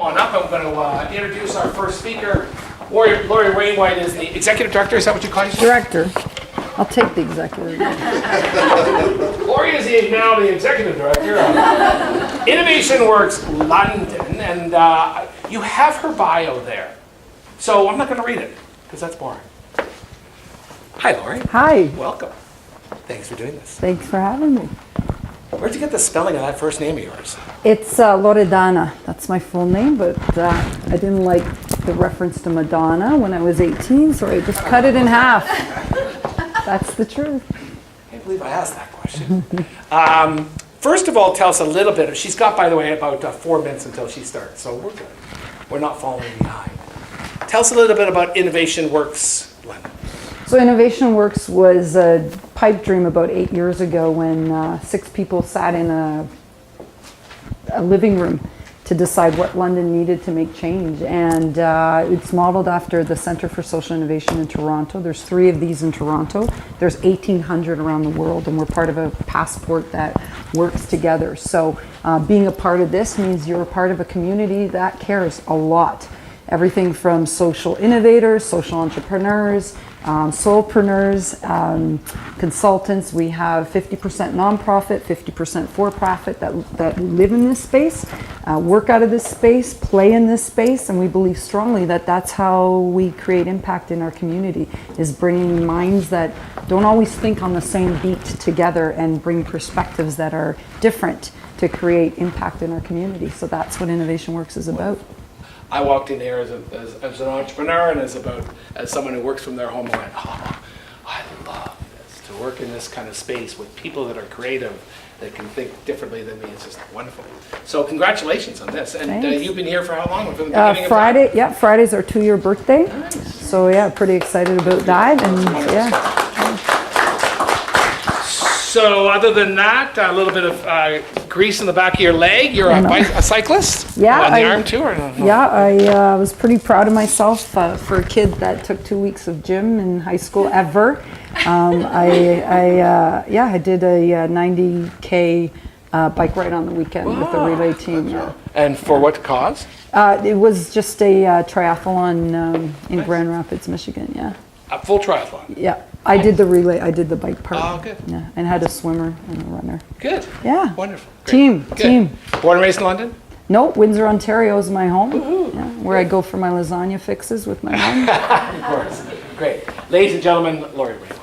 On up, I'm going to introduce our first speaker. Lori Wainwright is the executive director. Is that what you call yourself? Director. I'll take the executive. Lori is now the executive director of Innovation Works London, and you have her bio there. So I'm not going to read it because that's boring. Hi, Lori. Hi. Welcome. Thanks for doing this. Thanks for having me. Where'd you get the spelling of that first name of yours? It's Loredana. That's my full name, but I didn't like the reference to Madonna when I was 18, so I just cut it in half. That's the truth. I can't believe I asked that question. First of all, tell us a little bit. She's got, by the way, about 4 minutes until she starts, so we're good. We're not falling behind. Tell us a little bit about Innovation Works London. So Innovation Works was a pipe dream about 8 years ago when 6 people sat in a living room to decide what London needed to make change. And it's modeled after the Centre for Social Innovation in Toronto. There's 3 of these in Toronto. There's 1,800 around the world, and we're part of a passport that works together. So being a part of this means you're a part of a community that cares a lot. Everything from social innovators, social entrepreneurs, solopreneurs, consultants. We have 50% nonprofit, 50% for-profit that live in this space, work out of this space, play in this space, and we believe strongly that that's how we create impact in our community, is bringing minds that don't always think on the same beat together and bring perspectives that are different to create impact in our community. So that's what Innovation Works is about. I walked in here as an entrepreneur and as someone who works from their home and went, oh, I love this, to work in this kind of space with people that are creative, that can think differently than me. It's just wonderful. So congratulations on this. And you've been here for how long? From the beginning Friday, of time? Yeah, Friday's our 2-year birthday. Nice. So yeah, pretty excited about that. And yeah. So other than that, a little bit of grease in the back of your leg. You're a cyclist? Yeah. On the arm too? Or no? Yeah, I was pretty proud of myself for a kid that took 2 weeks of gym in high school ever. I did a 90K bike ride on the weekend with the relay team. Yeah. And for what cause? It was just a triathlon in Grand Rapids, Michigan, yeah. A full triathlon? Yeah. I did the relay, I did the bike part. Oh, good. Yeah, and had a swimmer and a runner. Good. Yeah. Wonderful. Great. Team. Born and raised in London? No, Windsor, Ontario is my home. Yeah, where I go for my lasagna fixes with my mom. Of course. Great. Ladies and gentlemen, Lori Wainwright.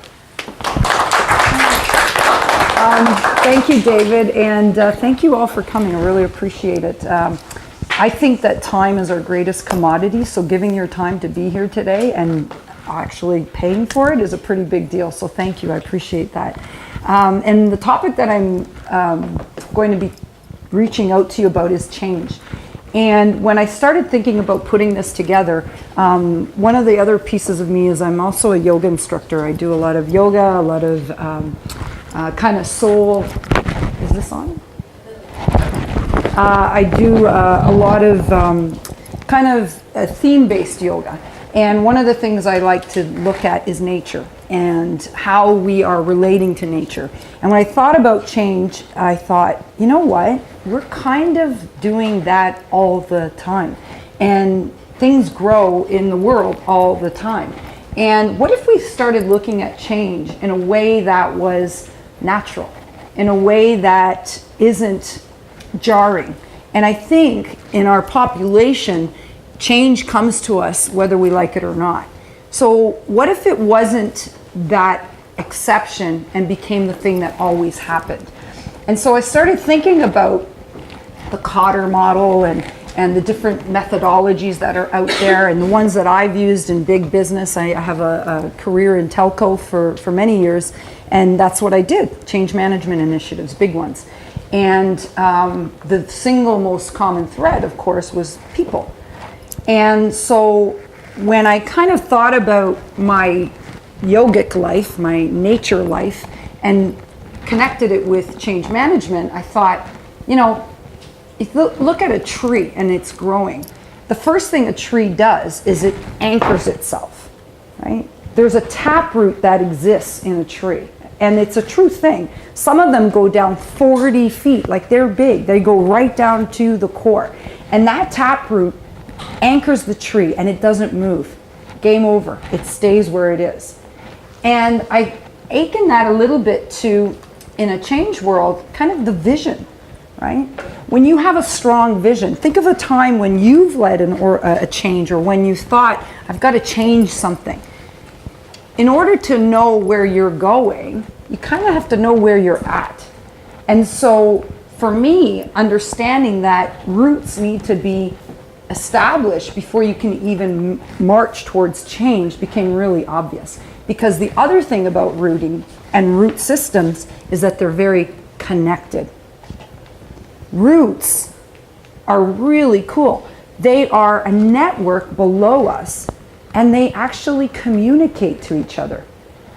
Thank you, David, and thank you all for coming. I really appreciate it. I think that time is our greatest commodity, so giving your time to be here today and actually paying for it is a pretty big deal. So thank you, I appreciate that. And the topic that I'm going to be reaching out to you about is change. And when I started thinking about putting this together, one of the other pieces of me is I'm also a yoga instructor. I do a lot of yoga, a lot of kind of soul. Is this on? I do a lot of kind of theme-based yoga. And one of the things I like to look at is nature and how we are relating to nature. And when I thought about change, I thought, you know what? We're kind of doing that all the time. And things grow in the world all the time. And what if we started looking at change in a way that was natural, in a way that isn't jarring? And I think in our population, change comes to us whether we like it or not. So what if it wasn't that exception and became the thing that always happened? And so I started thinking about the Kotter model and the different methodologies that are out there and the ones that I've used in big business. I have a career in telco for many years, and that's what I did, change management initiatives, big ones. And the single most common thread, of course, was people. And so when I kind of thought about my yogic life, my nature life, and connected it with change management, I thought, you know, if you look at a tree and it's growing, the first thing a tree does is it anchors itself, right? There's a taproot that exists in a tree. And it's a true thing. Some of them go down 40 feet, like they're big. They go right down to the core. And that taproot anchors the tree and it doesn't move. Game over. It stays where it is. And I akin that a little bit to, in a change world, kind of the vision, right? When you have a strong vision, think of a time when you've led a change, or when you thought, I've got to change something. In order to know where you're going, you kind of have to know where you're at. And so for me, understanding that roots need to be established before you can even march towards change became really obvious. Because the other thing about rooting and root systems is that they're very connected. Roots are really cool. They are a network below us, and they actually communicate to each other.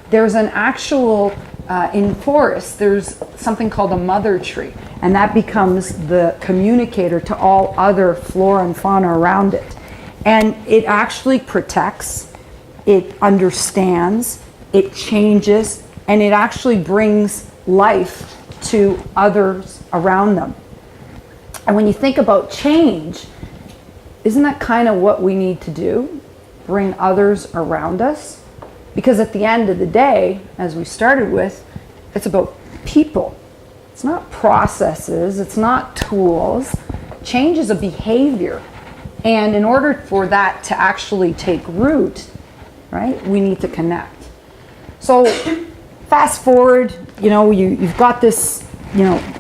There's an actual, in forests, there's something called a mother tree, and that becomes the communicator to all other flora and fauna around it. And it actually protects, it understands, it changes, and it actually brings life to others around them. And when you think about change, isn't that kind of what we need to do? Bring others around us? Because at the end of the day, as we started with, it's about people. It's not processes, it's not tools. Change is a behavior. And in order for that to actually take root, right, we need to connect. So fast forward, you've got this,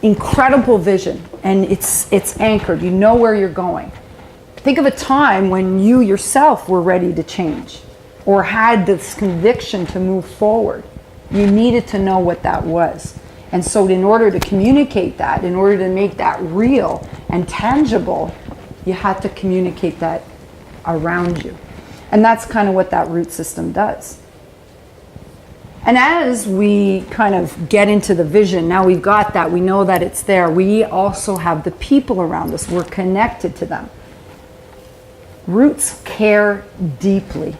incredible vision, and it's anchored. You know where you're going. Think of a time when you yourself were ready to change or had this conviction to move forward. You needed to know what that was. And so in order to communicate that, in order to make that real and tangible, you had to communicate that around you. And that's kind of what that root system does. And as we kind of get into the vision, now we've got that, we know that it's there. We also have the people around us. We're connected to them. Roots care deeply.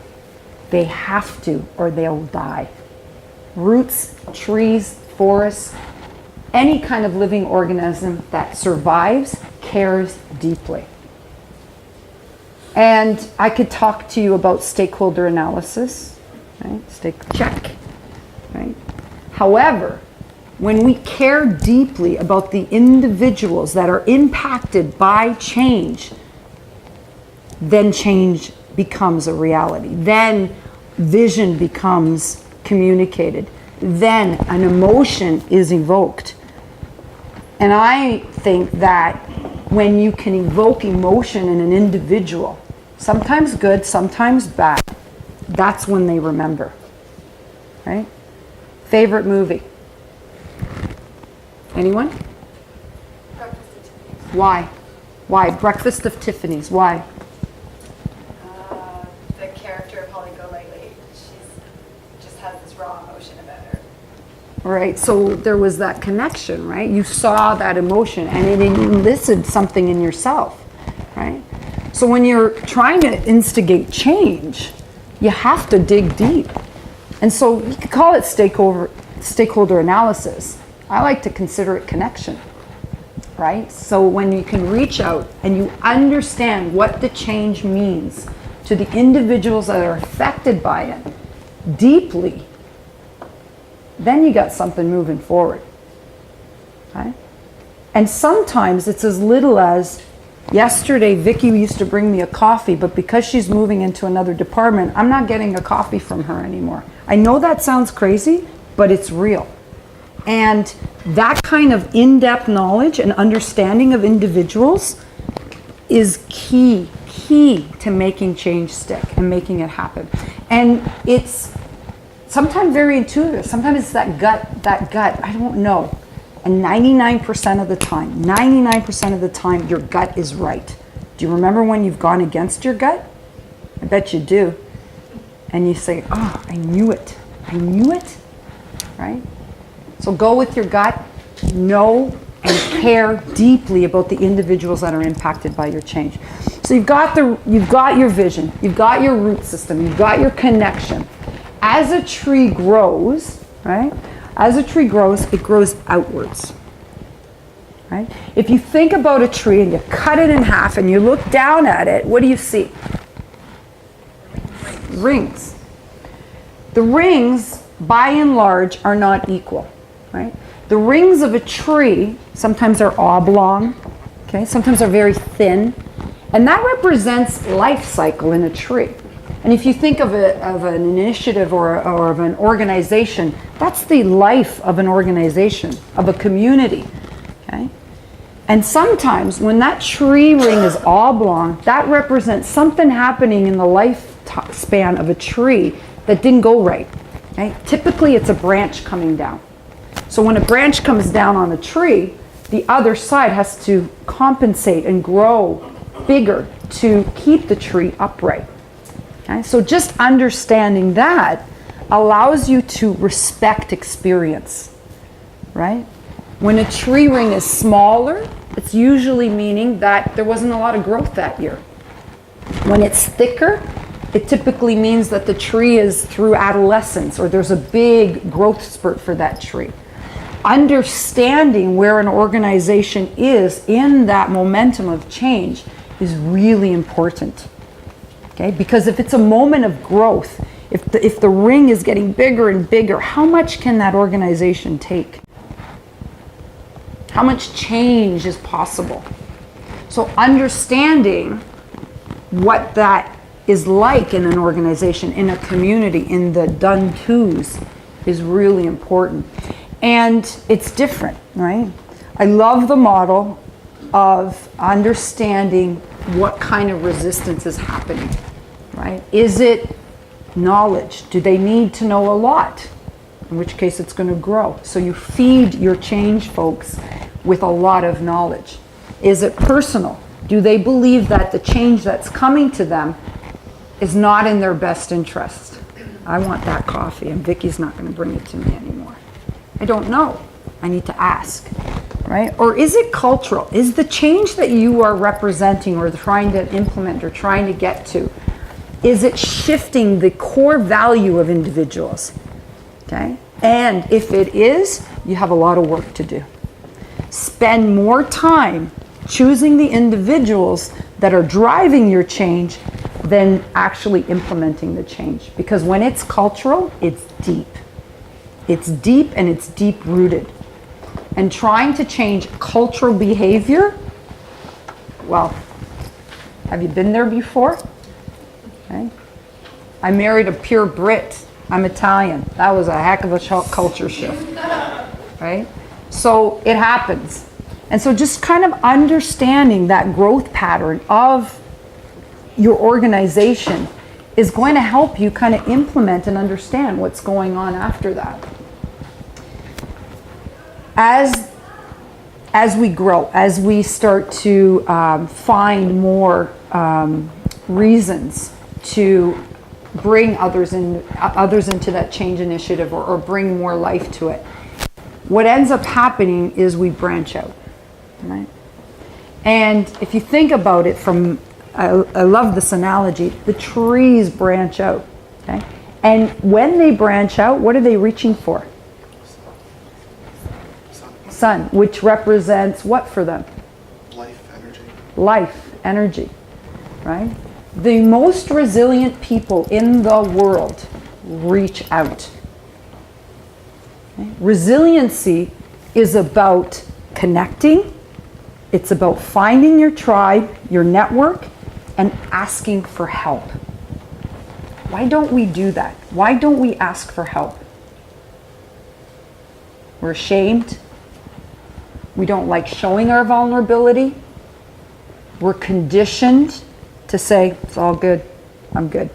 They have to, or they'll die. Roots, trees, forests, any kind of living organism that survives cares deeply. And I could talk to you about stakeholder analysis, right? Check, right? However, when we care deeply about the individuals that are impacted by change, then change becomes a reality. Then vision becomes communicated. Then an emotion is evoked. And I think that when you can evoke emotion in an individual, sometimes good, sometimes bad, that's when they remember, right? Favorite movie? Anyone? Breakfast at Tiffany's. Why? Why? Breakfast of Tiffany's. Why? The character of Holly Golightly, just has this raw emotion about her. Right, so there was that connection, right? You saw that emotion and it elicited something in yourself, right? So when you're trying to instigate change, you have to dig deep. And so you could call it stakeholder analysis. I like to consider it connection, right? So when you can reach out and you understand what the change means to the individuals that are affected by it deeply, then you got something moving forward, right? And sometimes it's as little as, yesterday Vicki used to bring me a coffee, but because she's moving into another department, I'm not getting a coffee from her anymore. I know that sounds crazy, but it's real. And that kind of in-depth knowledge and understanding of individuals is key to making change stick and making it happen. And it's sometimes very intuitive. Sometimes it's that gut, I don't know. And 99% of the time, your gut is right. Do you remember when you've gone against your gut? I bet you do. And you say, oh, I knew it, right? So go with your gut, know and care deeply about the individuals that are impacted by your change. So you've got your vision, you've got your root system, you've got your connection. As a tree grows, right? As a tree grows, it grows outwards. Right? If you think about a tree and you cut it in half and you look down at it, what do you see? Rings. The rings, by and large, are not equal. Right? The rings of a tree sometimes are oblong, okay? Sometimes are very thin, and that represents life cycle in a tree. And if you think of an initiative or of an organization, that's the life of an organization, of a community, okay? And sometimes when that tree ring is oblong, that represents something happening in the lifespan of a tree that didn't go right, okay? Typically it's a branch coming down. So when a branch comes down on a tree, the other side has to compensate and grow bigger to keep the tree upright. Okay? So just understanding that allows you to respect experience, right? When a tree ring is smaller, it's usually meaning that there wasn't a lot of growth that year. When it's thicker, it typically means that the tree is through adolescence or there's a big growth spurt for that tree. Understanding where an organization is in that momentum of change is really important. Okay? Because if it's a moment of growth, if the ring is getting bigger and bigger, how much can that organization take? How much change is possible? So understanding what that is like in an organization, in a community, in the done-tos is really important. And it's different, right? I love the model of understanding what kind of resistance is happening, right? Is it knowledge? Do they need to know a lot? In which case it's going to grow. So you feed your change folks with a lot of knowledge. Is it personal? Do they believe that the change that's coming to them is not in their best interest? I want that coffee and Vicky's not going to bring it to me anymore. I don't know. I need to ask, right? Or is it cultural? Is the change that you are representing or trying to implement or trying to get to, is it shifting the core value of individuals? Okay? And if it is, you have a lot of work to do. Spend more time choosing the individuals that are driving your change than actually implementing the change. Because when it's cultural, it's deep. It's deep and it's deep rooted. And trying to change cultural behavior, well, have you been there before? Okay. I married a pure Brit. I'm Italian. That was a heck of a culture shift, right? So it happens. And so just kind of understanding that growth pattern of your organization is going to help you kind of implement and understand what's going on after that. As we grow, as we start to find more reasons to bring others into that change initiative or bring more life to it, what ends up happening is we branch out, right? And if you think about it from, I love this analogy, the trees branch out, okay? And when they branch out, what are they reaching for? Sun, which represents what for them? Life, energy, right? The most resilient people in the world reach out. Okay? Resiliency is about connecting. It's about finding your tribe, your network, and asking for help. Why don't we do that? Why don't we ask for help? We're ashamed. We don't like showing our vulnerability. We're conditioned to say, it's all good. I'm good.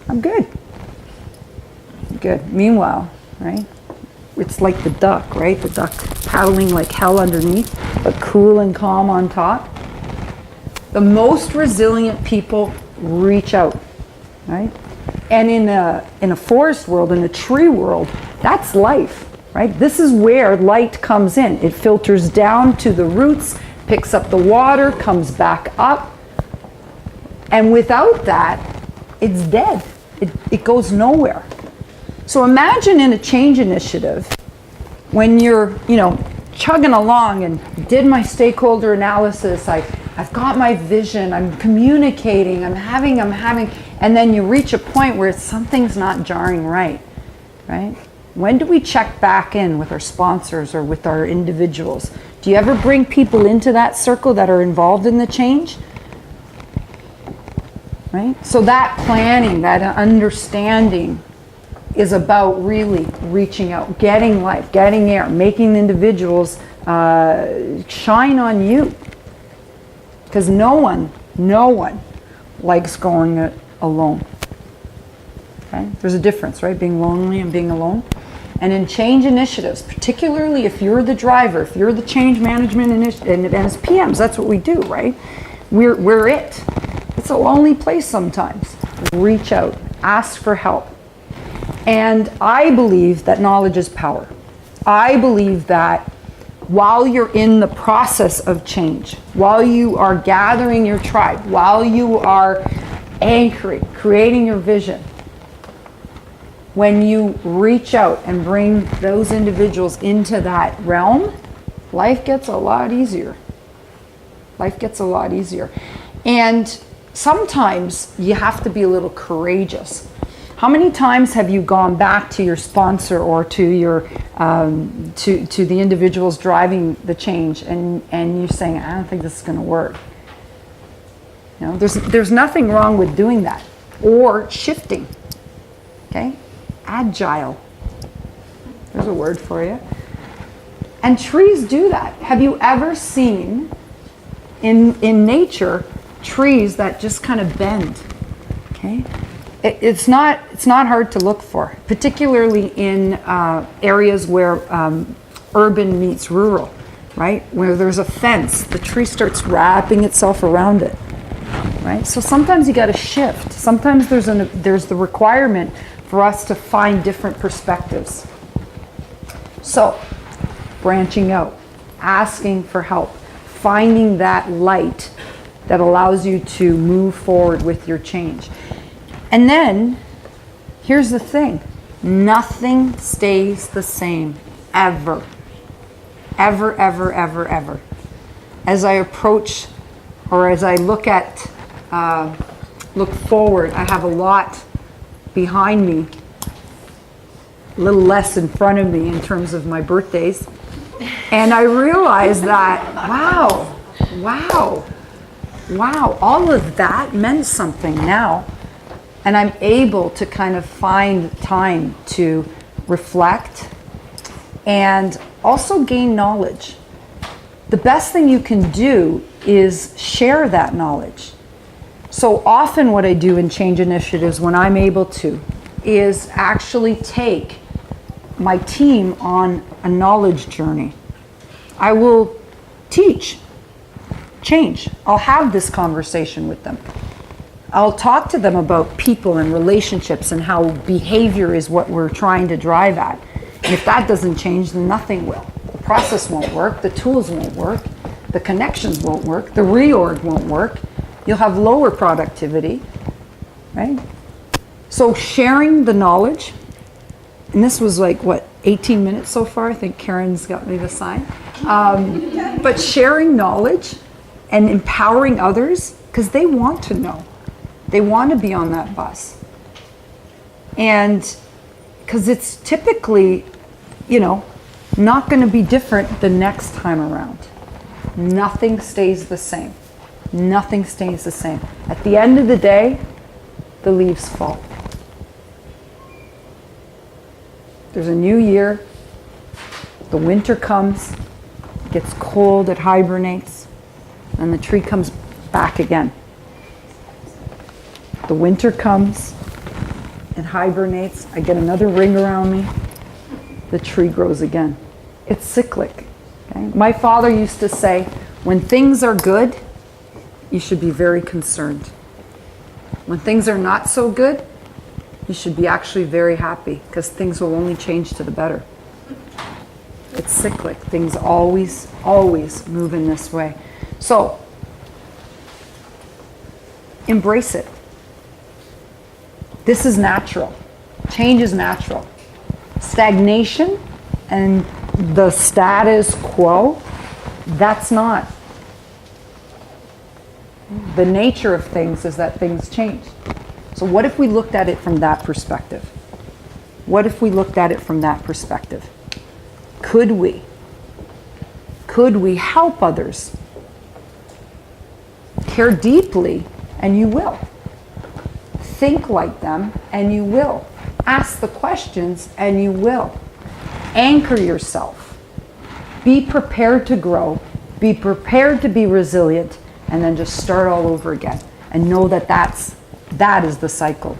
I'm good. I'm good. Meanwhile, right? It's like the duck, right? The duck paddling like hell underneath, but cool and calm on top. The most resilient people reach out, right? And in a forest world, in a tree world, that's life, right? This is where light comes in. It filters down to the roots, picks up the water, comes back up. And without that, it's dead. It goes nowhere. So imagine in a change initiative, when you're, chugging along and did my stakeholder analysis, I've got my vision, I'm communicating, I'm having, and then you reach a point where something's not jarring right? When do we check back in with our sponsors or with our individuals? Do you ever bring people into that circle that are involved in the change? Right? So that planning, that understanding is about really reaching out, getting life, getting air, making individuals shine on you. Because no one likes going it alone. Okay? There's a difference, right? Being lonely and being alone. And in change initiatives, particularly if you're the driver, if you're the change management and as PMs, that's what we do, right? We're it. It's a lonely place sometimes. Reach out, ask for help. And I believe that knowledge is power. I believe that while you're in the process of change, while you are gathering your tribe, while you are anchoring, creating your vision, when you reach out and bring those individuals into that realm, life gets a lot easier. Life gets a lot easier. And sometimes you have to be a little courageous. How many times have you gone back to your sponsor or to your to the individuals driving the change and you're saying, I don't think this is going to work? There's nothing wrong with doing that or shifting. Okay, agile. There's a word for you. And trees do that. Have you ever seen in nature trees that just kind of bend? Okay. It's not hard to look for, particularly in areas where urban meets rural, right? Where there's a fence, the tree starts wrapping itself around it, right? So sometimes you got to shift. Sometimes there's the requirement for us to find different perspectives. So, branching out, asking for help, finding that light that allows you to move forward with your change. And then, here's the thing. Nothing stays the same, ever. Ever, ever, ever, ever. As I approach, or as I look forward, I have a lot behind me, a little less in front of me in terms of my birthdays. And I realized that, wow, all of that meant something now. And I'm able to kind of find time to reflect and also gain knowledge. The best thing you can do is share that knowledge. So often what I do in change initiatives when I'm able to is actually take my team on a knowledge journey. I will teach change. I'll have this conversation with them. I'll talk to them about people and relationships and how behavior is what we're trying to drive at. And if that doesn't change, then nothing will. The process won't work, the tools won't work, the connections won't work, the reorg won't work. You'll have lower productivity, right? So sharing the knowledge, and this was 18 minutes so far. I think Karen's got me the sign. But sharing knowledge and empowering others because they want to know. They want to be on that bus. And because it's typically, not going to be different the next time around. Nothing stays the same. Nothing stays the same. At the end of the day, the leaves fall. There's a new year. The winter comes. It gets cold. It hibernates. And the tree comes back again. The winter comes, it hibernates, I get another ring around me, the tree grows again. It's cyclic. Okay? My father used to say, when things are good, you should be very concerned. When things are not so good, you should be actually very happy because things will only change to the better. It's cyclic. Things always move in this way. So, embrace it. This is natural. Change is natural. Stagnation and the status quo, that's not. The nature of things is that things change. So what if we looked at it from that perspective? What if we looked at it from that perspective? Could we? Could we help others? Care deeply, and you will. Think like them, and you will. Ask the questions, and you will. Anchor yourself. Be prepared to grow. Be prepared to be resilient, and then just start all over again. And know that that is the cycle.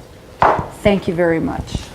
Thank you very much.